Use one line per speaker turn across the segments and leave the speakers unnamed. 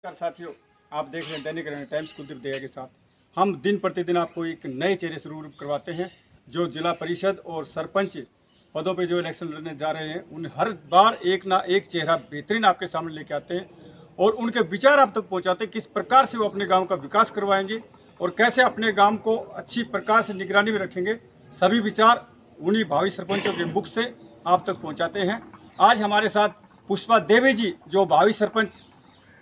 नमस्कार साथियों, आप देख रहे हैं दैनिक टाइम्स कुलदीप दया के साथ। हम दिन प्रतिदिन आपको एक नए चेहरे से रूबरू करवाते हैं जो जिला परिषद और सरपंच पदों पे जो इलेक्शन लड़ने जा रहे हैं। उन्हें हर बार एक ना एक चेहरा बेहतरीन आपके सामने लेके आते हैं और उनके विचार आप तक पहुंचाते हैं, किस प्रकार से वो अपने गांव का विकास करवाएंगे और कैसे अपने गांव को अच्छी प्रकार से निगरानी में रखेंगे। सभी विचार उन्हीं भावी सरपंचों के मुख से आप तक पहुँचाते हैं। आज हमारे साथ पुष्पा देवी जी जो भावी सरपंच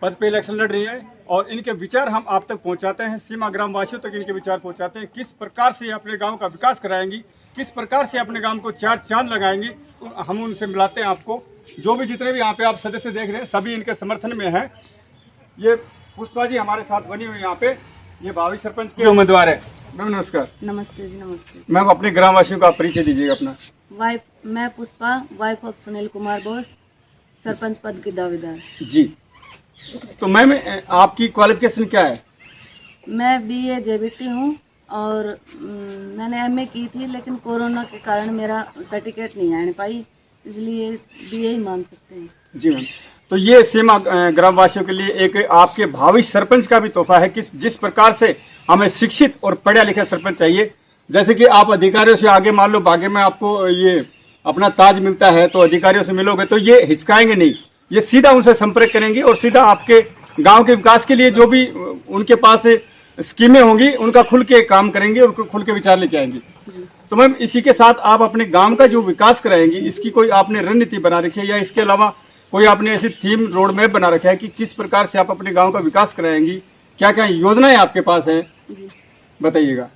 पद पे इलेक्शन लड़ रही है और इनके विचार हम आप तक पहुंचाते हैं, सीमा ग्राम वासियों तक इनके विचार पहुंचाते हैं। किस प्रकार से अपने गांव का विकास कराएंगी, किस प्रकार से अपने गांव को चार चांद लगाएंगी, हम उनसे मिलाते हैं आपको। जो भी जितने भी यहाँ पे आप सदस्य देख रहे हैं सभी इनके समर्थन में हैं। ये पुष्पा जी हमारे साथ बनी हुई यहाँ पे, ये भावी सरपंच के उम्मीदवार है। मैम नमस्कार।
नमस्ते जी। नमस्ते
मैम, अपने ग्राम वासियों का परिचय दीजिएगा अपना।
मैं पुष्पा, वाइफ ऑफ सुनील कुमार बोस, सरपंच पद की दावेदार
जी। तो मैम, आपकी क्वालिफिकेशन क्या है?
मैं बीए जेबीटी हूँ और मैंने एमए की थी, लेकिन कोरोना के कारण मेरा सर्टिफिकेट नहीं आने पाई, इसलिए बीए ही मान सकते हैं।
जी मैम, तो ये सीमा ग्राम वासियों के लिए एक आपके भावी सरपंच का भी तोहफा है कि जिस प्रकार से हमें शिक्षित और पढ़ा लिखा सरपंच चाहिए। जैसे कि आप अधिकारियों से आगे मान लो भाग्य में आपको ये अपना ताज मिलता है तो अधिकारियों से मिलोगे तो ये हिचकाएंगे नहीं, ये सीधा उनसे संपर्क करेंगे और सीधा आपके गांव के विकास के लिए जो भी उनके पास स्कीमें होंगी उनका खुल के काम करेंगे और खुल के विचार लेके आएंगे। तो मैम, इसी के साथ आप अपने गांव का जो विकास कराएंगी इसकी कोई आपने रणनीति बना रखी है या इसके अलावा कोई आपने ऐसी थीम रोड मैप बना रखा है कि किस प्रकार से आप अपने गांव का विकास कराएंगी? क्या क्या योजनाएं आपके पास है, बताइएगा।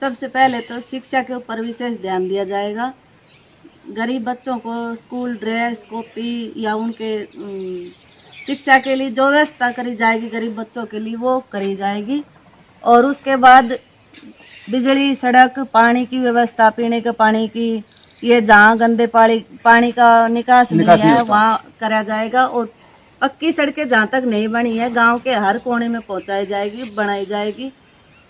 सबसे पहले तो शिक्षा के ऊपर विशेष ध्यान दिया जाएगा। गरीब बच्चों को स्कूल ड्रेस, कॉपी या उनके शिक्षा के लिए जो व्यवस्था करी जाएगी गरीब बच्चों के लिए वो करी जाएगी। और उसके बाद बिजली, सड़क, पानी की व्यवस्था, पीने के पानी की, ये जहाँ गंदे पानी का निकास नहीं है वहाँ करा जाएगा। और पक्की सड़कें जहाँ तक नहीं बनी है गांव के हर कोने में पहुँचाई जाएगी, बनाई जाएगी।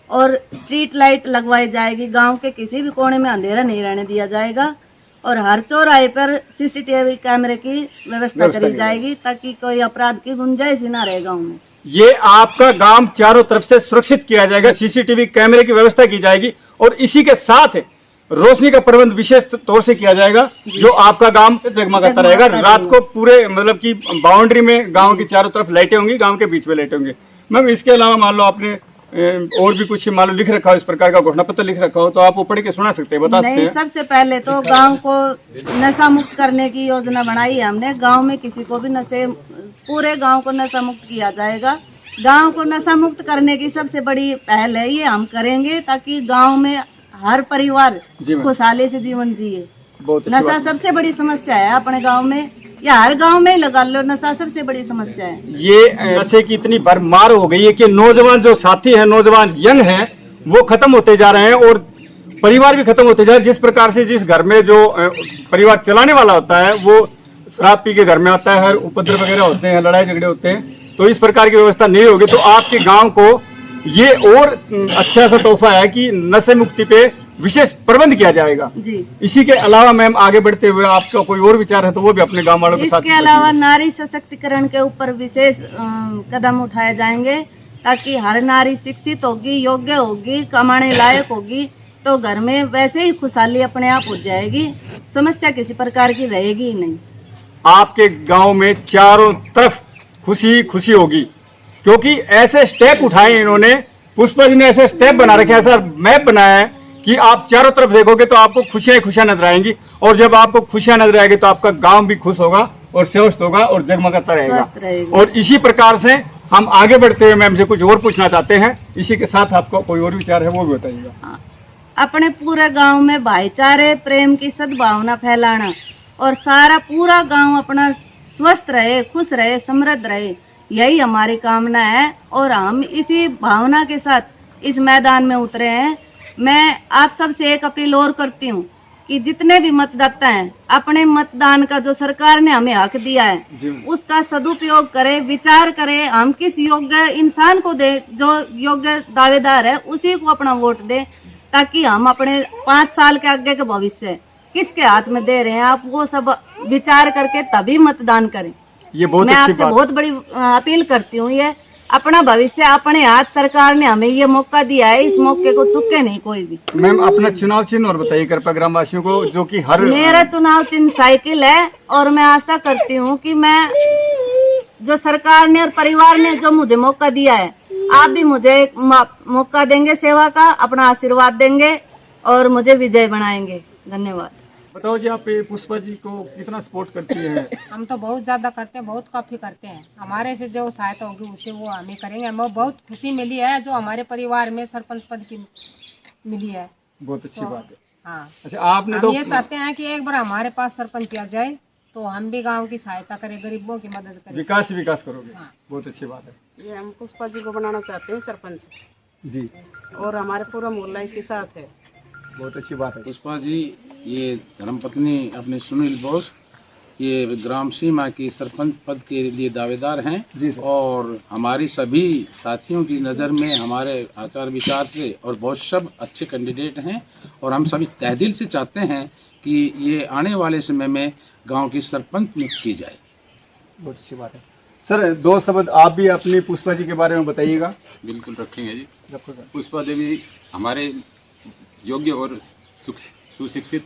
और स्ट्रीट लाइट लगवाई जाएगी, गांव के किसी भी कोने में अंधेरा नहीं रहने दिया जाएगा। और हर चौराहे पर सीसीटीवी कैमरे की व्यवस्था करी जाएगी ताकि कोई अपराध की गुंजाइश ही ना रहे गाँव में।
ये आपका गांव चारों तरफ से सुरक्षित किया जाएगा, सीसीटीवी कैमरे की व्यवस्था की जाएगी और इसी के साथ रोशनी का प्रबंध विशेष तौर से किया जाएगा जो आपका गांव जगमगाता रहेगा। रात को पूरे मतलब की बाउंड्री में गांव की चारों तरफ लाइटें होंगी, गांव के बीच में लाइटें होंगी। मैम, इसके अलावा मान लो आपने और भी कुछ मान लो लिख रखा हो, इस प्रकार का घोषणा पत्र लिख रखा हो तो आप वो पढ़ के सुना सकते हैं, बता सकते हैं।
सबसे पहले तो गांव को नशा मुक्त करने की योजना बनाई है हमने। गांव में किसी को भी पूरे गांव को नशा मुक्त किया जाएगा। गांव को नशा मुक्त करने की सबसे बड़ी पहल है, ये हम करेंगे ताकि गांव में हर परिवार खुशहाली से जीवन जिए। नशा सबसे बड़ी समस्या है अपने गाँव में, या हर गांव में ही लगा लो, नशा सबसे बड़ी समस्या है।
ये नशे की इतनी भरमार हो गई है कि नौजवान जो साथी हैं, नौजवान यंग हैं, वो खत्म होते जा रहे हैं और परिवार भी खत्म होते जा रहे हैं। जिस प्रकार से जिस घर में जो परिवार चलाने वाला होता है वो शराब पी के घर में आता है, हर उपद्रव वगैरह होते हैं, लड़ाई झगड़े होते हैं, तो इस प्रकार की व्यवस्था नहीं होगी तो आपके गाँव को ये और अच्छा सा तोहफा है कि नशे मुक्ति पे विशेष प्रबंध किया जाएगा जी। इसी के अलावा मैम, आगे बढ़ते हुए आपका कोई और विचार है तो वो भी अपने गांव वालों के साथ।
इसके अलावा नारी सशक्तिकरण के ऊपर विशेष कदम उठाए जाएंगे ताकि हर नारी शिक्षित होगी, योग्य होगी, कमाने लायक होगी तो घर में वैसे ही खुशहाली अपने आप हो जाएगी, समस्या किसी प्रकार की रहेगी ही नहीं।
आपके गाँव में चारों तरफ खुशी खुशी होगी क्योंकि ऐसे स्टेप उठाए इन्होंने, पुष्पा जी ने ऐसे स्टेप बना रखे, ऐसा मैप बनाया है कि आप चारों तरफ देखोगे तो आपको खुशियां खुशियां नजर आएंगी और जब आपको खुशियां नजर आएगी तो आपका गांव भी खुश होगा और स्वस्थ होगा और जगमगाता रहेगा। और इसी प्रकार से हम आगे बढ़ते हुए मैम से कुछ और पूछना चाहते हैं। इसी के साथ आपका कोई और विचार है वो भी बताइएगा।
अपने पूरे गाँव में भाईचारे, प्रेम की सद्भावना फैलाना और सारा पूरा गाँव अपना स्वस्थ रहे, खुश रहे, समृद्ध रहे, यही हमारी कामना है और हम इसी भावना के साथ इस मैदान में उतरे हैं। मैं आप सबसे एक अपील और करती हूँ कि जितने भी मतदाता हैं अपने मतदान का जो सरकार ने हमें हक दिया है उसका सदुपयोग करें, विचार करें, हम किस योग्य इंसान को दे, जो योग्य दावेदार है उसी को अपना वोट दें ताकि हम अपने 5 साल के आगे के भविष्य किसके हाथ में दे रहे हैं आप वो सब विचार करके तभी मतदान करें।
ये बहुत
मैं
अच्छी
आपसे
बात।
बहुत बड़ी अपील करती हूँ। ये अपना भविष्य अपने हाथ, सरकार ने हमें ये मौका दिया है, इस मौके को चुके नहीं कोई भी।
मैम अपना चुनाव चिन्ह और बताइए कृपया ग्रामवासियों को, जो कि हर
मेरा चुनाव चिन्ह साइकिल है और मैं आशा करती हूँ कि मैं जो सरकार ने और परिवार ने जो मुझे मौका दिया है, आप भी मुझे एक मौका देंगे सेवा का, अपना आशीर्वाद देंगे और मुझे विजय बनाएंगे। धन्यवाद।
बताओ जी, आप ये पुष्पा जी को कितना सपोर्ट करती हैं?
हम तो बहुत ज़्यादा करते हैं, बहुत काफ़ी करते हैं। हमारे से जो सहायता होगी उसे वो हम ही करेंगे। हमें बहुत खुशी मिली है जो हमारे परिवार में सरपंच पद की मिली है।
बहुत अच्छी बात है।
हाँ,
अच्छा, आपने
हम
तो
ये चाहते हैं कि एक बार हमारे पास सरपंच आ जाए तो हम भी गांव की सहायता करें, गरीबों की मदद करें।
विकास करोगे।
हाँ।
बहुत अच्छी बात है
ये हम पुष्पा जी को बनाना चाहते हैं सरपंच,
जी।
और हमारे पूरा मोहल्ला इसके साथ है।
बहुत अच्छी बात है।
पुष्पा जी ये धर्मपत्नी अपने सुनील बोस ये ग्राम सीमा की सरपंच पद के लिए दावेदार हैं
जी सर।
और हमारी सभी साथियों की नज़र में हमारे आचार विचार से और बहुत सब अच्छे कैंडिडेट हैं और हम सभी तहे दिल से चाहते हैं कि ये आने वाले समय में गांव की सरपंच नियुक्त की जाए।
बहुत अच्छी बात है सर। दो शब्द आप भी अपनी पुष्पा जी के बारे में बताइएगा।
बिल्कुल रखेंगे जी।
रखो सर।
पुष्पा देवी हमारे योग्य और सुशिक्षित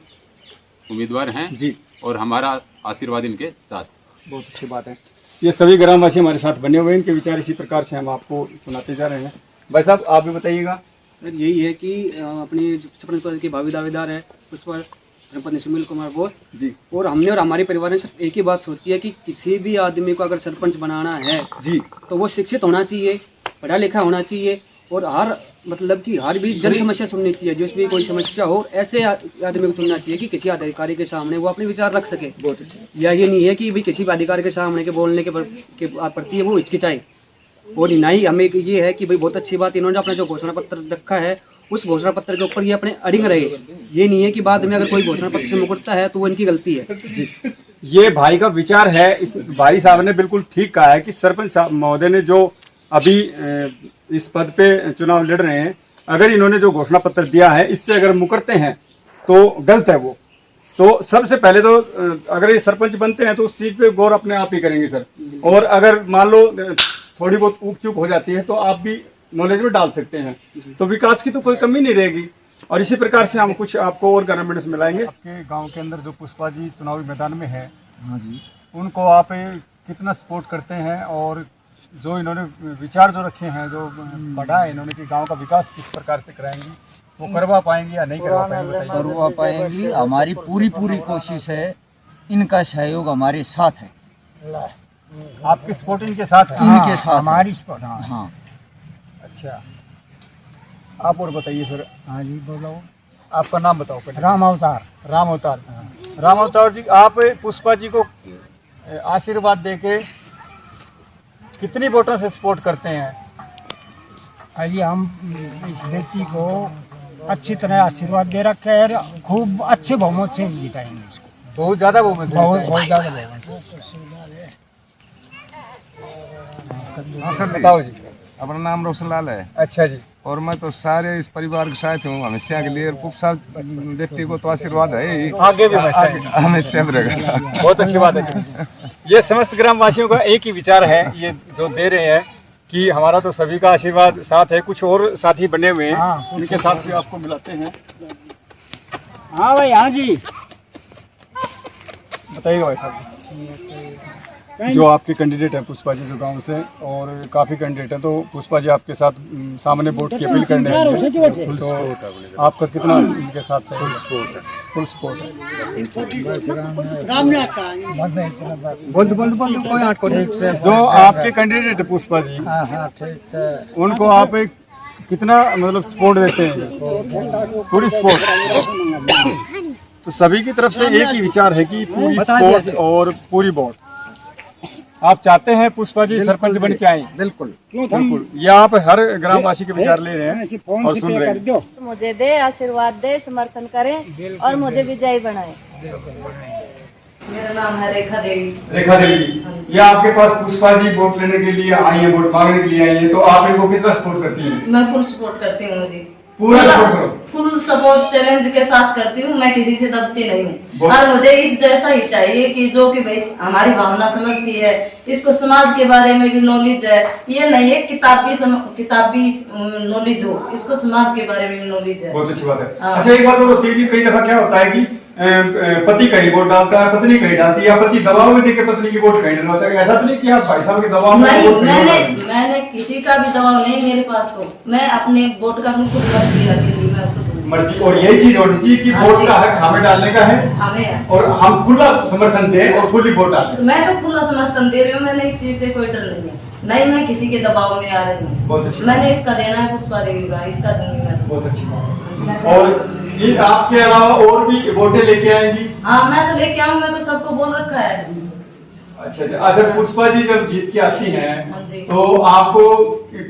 उम्मीदवार हैं
जी,
और हमारा आशीर्वाद इनके साथ।
बहुत अच्छी बात है। ये सभी ग्रामवासी हमारे साथ बने हुए हैं, इनके विचार इसी प्रकार से हम आपको सुनाते जा रहे हैं। भाई साहब, आप भी बताइएगा।
सर यही है कि अपनी सरपंच पद के भावी दावेदार है पुष्पा धर्मपत्नी सुनील कुमार बोस
जी
और हमने और हमारे परिवार ने सिर्फ एक ही बात सोची है कि किसी भी आदमी को अगर सरपंच बनाना है
जी,
तो वो शिक्षित होना चाहिए, पढ़ा लिखा होना चाहिए और हर मतलब कि हर भी जन समस्या सुननी चाहिए। जिस भी कोई समस्या हो ऐसे आदमी को चुनना चाहिए कि किसी अधिकारी के सामने वो अपने विचार रख सके।
बहुत अच्छी।
या ये नहीं है कि भाई किसी भी अधिकारी के सामने के बोलने के प्रति वो हिचकिचाए। और ना ही हमें ये है कि भाई बहुत अच्छी बात इन्होंने अपना जो घोषणा पत्र रखा है उस घोषणा पत्र के ऊपर ये अपने अड़िग रहे। ये नहीं है कि बाद में अगर कोई घोषणा पत्र से मुकरता है तो वो इनकी गलती है।
जी, ये भाई का विचार है। इस भाई साहब ने बिल्कुल ठीक कहा है कि सरपंच महोदय ने जो अभी इस पद पे चुनाव लड़ रहे हैं, अगर इन्होंने जो घोषणा पत्र दिया है इससे अगर मुकरते हैं तो गलत है वो। तो सबसे पहले तो अगर ये सरपंच बनते हैं तो उस चीज पे गौर अपने आप ही करेंगे सर। और अगर मान लो थोड़ी बहुत ऊक चूक हो जाती है तो आप भी नॉलेज में डाल सकते हैं, तो विकास की तो कोई कमी नहीं रहेगी। और इसी प्रकार से हम कुछ आपको और ग्रामीण मिलाएंगे। आपके गांव के अंदर जो पुष्पा जी चुनावी मैदान में है, हाँ जी, उनको आप कितना सपोर्ट करते हैं और जो इन्होंने विचार जो रखे हैं, जो पढ़ा है इन्होंने कि गांव का विकास किस प्रकार से कराएंगे, वो करवा पाएंगे या नहीं करवा पाएंगे?
करवा पाएंगी। हमारी पूरी कोशिश है, इनका सहयोग हमारे साथ है।
आपकी सपोर्ट इनके साथ है?
इनके साथ
हमारी सपोर्ट।
हाँ।
अच्छा, आप और बताइए सर। हाँ जी, बोलो। आपका नाम बताओ। राम अवतार। राम अवतार। राम अवतार जी, आप पुष्पा जी को आशीर्वाद देके कितनी वोटों से सपोर्ट करते हैं?
अजी हम इस बेटी को अच्छी तरह आशीर्वाद दे रखे है, खूब अच्छे बहुमत से जिताएंगे इसको।
बहुत ज्यादा बहुमत से?
बहुत ज्यादा बहुमत।
हाँ सर, बताओ जी।
अपना नाम रोशन लाल है।
अच्छा जी।
और मैं तो सारे इस परिवार के साथ हूँ हमेशा के लिए। पुष्पा बेटी को तो आशीर्वाद है ही,
आगे भी
हमेशा रहेगा।
बहुत अच्छी बात है। ये समस्त ग्रामवासियों का एक ही विचार है, ये जो दे रहे हैं कि हमारा तो सभी का आशीर्वाद साथ है। कुछ और साथी बने हुए हैं, उनके साथ भी आपको मिलाते हैं।
हाँ भाई, हाँ जी,
बताइएगा भाई साहब। जो आपके कैंडिडेट हैं पुष्पा जी जो गांव से, और काफ़ी कैंडिडेट हैं, तो पुष्पा जी आपके साथ सामने वोट की अपील करने आए हैं, तो आपका कितना इनके साथ है? फुल सपोर्ट है। जो आपके कैंडिडेट है पुष्पा जी, उनको आप कितना मतलब सपोर्ट देते हैं? पूरी सपोर्ट। तो सभी की तरफ से एक ही विचार है कि पूरी सपोर्ट और पूरी वोट। आप चाहते हैं पुष्पा जी सरपंच बन के आए?
बिल्कुल
बिल्कुल। ये आप हर ग्रामवासी के विचार ले रहे हैं और सुन रहे हैं।
मुझे दे आशीर्वाद दे, समर्थन करें और मुझे विजयी बनाए। मेरा नाम है रेखा देवी।
रेखा देवी, ये आपके पास पुष्पा जी वोट लेने के लिए आई है, वोट मांगने के लिए आई है, तो आप इनको कितना सपोर्ट करती हैं?
मैं फुल सपोर्ट करती हूँ जी।
पूरा सपोर्ट करो।
फुल सपोर्ट चैलेंज के साथ करती हूँ, मैं किसी से दबती नहीं हूँ।
बहुत-
और मुझे इस जैसा ही चाहिए कि जो कि भाई हमारी भावना समझती है, इसको समाज के बारे में भी नॉलेज है, ये नहीं है किताबी नॉलेज हो, इसको समाज के बारे में भी नॉलेज है।
बहुत अच्छी बात है।
हाँ।
अच्छा एक बात और होती है कि कई दफा क्या होता है कि पति कहीं वोट डालता है, पत्नी कहीं डालती है, या पति दबाव में देकर पत्नी की वोट कहीं डलवाता है। ऐसा तो नहीं कि आप भाई साहब के दबाव में
नहीं,
वोट कहीं डालेंगे?
मैंने किसी का भी दबाव नहीं मेरे पास, तो मैं अपने वोट का खुद मर्जी अकेली मैं खुद
मर्जी। और यही चीज होनी चाहिए कि
हाँ
वोट
जी।
का हक हमें डालने का है
हमें,
और हम खुला समर्थन दें और खुली वोट डालें।
मैं तो खुला समर्थन दे रही हूँ, मैंने इस चीज से कोई डर नहीं है, नहीं मैं किसी के दबाव में आ रही
बहुत
हूँ।
अच्छी
मैंने इसका देना है पुष्पा देवी का, इसका दूंगी मैं।
बहुत अच्छी बात है। और ये आपके अलावा और भी वोटें लेके आएंगी?
हाँ मैं तो लेके आऊँ, मैं तो सबको बोल रखा है।
अच्छा अच्छा। अच्छा पुष्पा जी जब जीत के आती
हाँ
हैं
जी।
तो आपको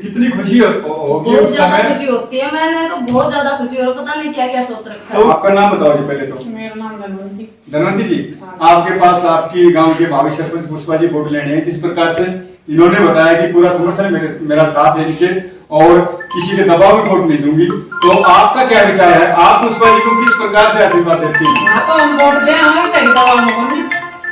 कितनी खुशी होगी
बहुत
उस
ज्यादा
समय?
खुशी होती है, मैंने तो बहुत ज्यादा खुशी हो, पता नहीं क्या क्या सोच रखा
तो
है।
आपका नाम बताओ जी पहले तो।
मेरा नाम धनवंती।
धनवंती जी, आपके पास आपकी गांव के भावी सरपंच पुष्पा जी वोट लेने हैं। जिस प्रकार से इन्होंने बताया कि पूरा समर्थन मेरा साथ है इनके और किसी के दबाव में वोट नहीं दूंगी, तो आपका क्या विचार है? आप पुष्पा जी को किस प्रकार से आशीर्वाद देती हैं?
हाँ तो हम वोट दें, हमें कहीं दबाव में होंगे।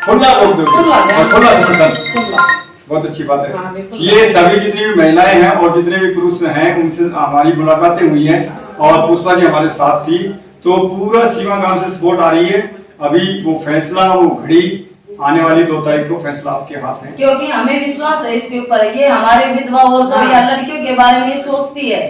खुला वोट दोगे
खुला
और खुला समर्थन।
खुला।
बहुत अच्छी बात
हाँ,
है।
बिल्कुल।
ये सभी जितनी भी महिलाएं हैं और जितने भी पुरुष हैं उनसे हमारी मुलाकातें हुई हैं और पुष्पा जी हमारे साथ थी, तो पूरा सीमा गांव से सपोर्ट आ रही है। अभी वो फैसला, वो घड़ी आने वाली 2 तारीख को फैसला आपके हाथ है।
क्योंकि हमें विश्वास है इसके ऊपर, ये हमारे विधवा औरतों या लड़कियों के बारे में सोचती है,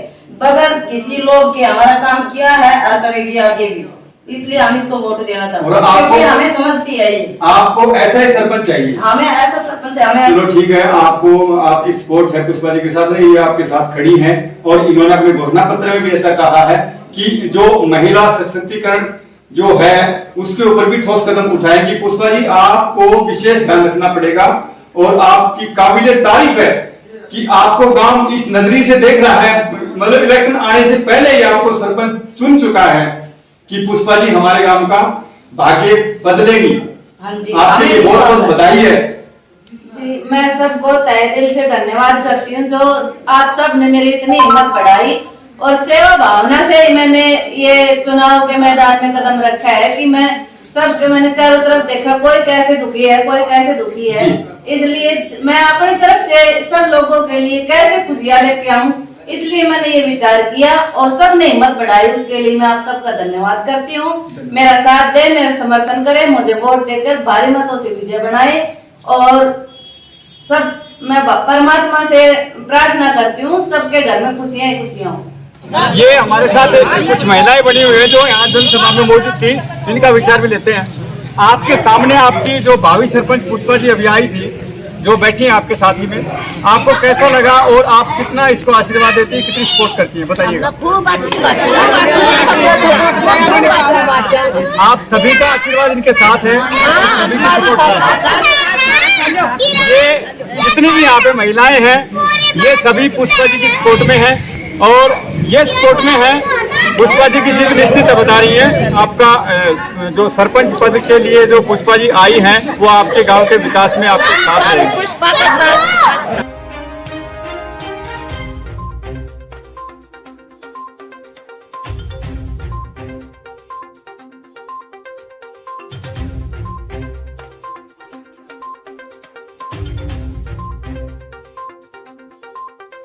बगैर किसी लोग के हमारा काम किया है और करेगी आगे भी, इसलिए हम इसको वोट देना चाहते
और
हैं,
आपको-
क्योंकि हमें समझती है ये।
आपको ऐसा ही सरपंच चाहिए?
हमें ऐसा सरपंच है, हमें
चलो ठीक है, आपको आपकी सपोर्ट है पुष्पा जी के साथ, ये आपके साथ खड़ी हैं और इन्होंने अपने घोषणा पत्र में भी ऐसा कहा है कि जो महिला सशक्तिकरण जो है उसके ऊपर भी ठोस कदम उठाएंगी। पुष्पा जी आपको विशेष ध्यान रखना पड़ेगा और आपकी काबिले तारीफ है कि आपको गांव इस नजरी से देख रहा है, मतलब इलेक्शन आने से पहले ही आपको सरपंच चुन चुका है कि पुष्पा जी हमारे गांव का भाग्य बदलेगी।
हाँ जी,
आपके लिए
हमें
बहुत
विश्वास
बहुत
है।
बधाई है।
जी, मैं सबको तहे दिल से धन्यवाद करती हूँ, जो आप सब ने मेरी इतनी हिम्मत बढ़ाई और सेवा भावना से मैंने ये चुनाव के मैदान में कदम रखा है कि मैं सबके, मैंने चारों तरफ देखा कोई कैसे दुखी है, कोई कैसे दुखी है, इसलिए मैं अपनी तरफ से सब लोगों के लिए कैसे खुशियां लेके आऊं, इसलिए मैंने ये विचार किया और सबने हिम्मत बढ़ाई, उसके लिए मैं आप सबका धन्यवाद करती हूँ। मेरा साथ दे, मेरा समर्थन करे, मुझे वोट देकर भारी मतों से विजय बनाए और सब मैं परमात्मा से प्रार्थना करती हूँ सबके घर में खुशियां ही खुशियां हों।
ये हमारे साथ कुछ महिलाएं बनी हुई है जो यहाँ जनसभा में मौजूद थी, इनका विचार भी लेते हैं। आपके सामने आपकी जो भावी सरपंच पुष्पा जी अभी आई थी, जो बैठी हैं आपके साथी में, आपको कैसा लगा और आप कितना इसको आशीर्वाद देती है, कितनी सपोर्ट करती है, बताइएगा।
खूब अच्छी बात
आप सभी का आशीर्वाद इनके साथ है, सभी की सपोर्ट है। ये जितनी भी यहाँ पे महिलाएं हैं ये सभी पुष्पा जी की सपोर्ट में है और ये सपोर्ट में है। पुष्पा जी की जीत निश्चित बता रही है। आपका जो सरपंच पद के लिए जो पुष्पा जी आई हैं वो आपके गांव के विकास में आपके साथ है।
पुष्पा का साथ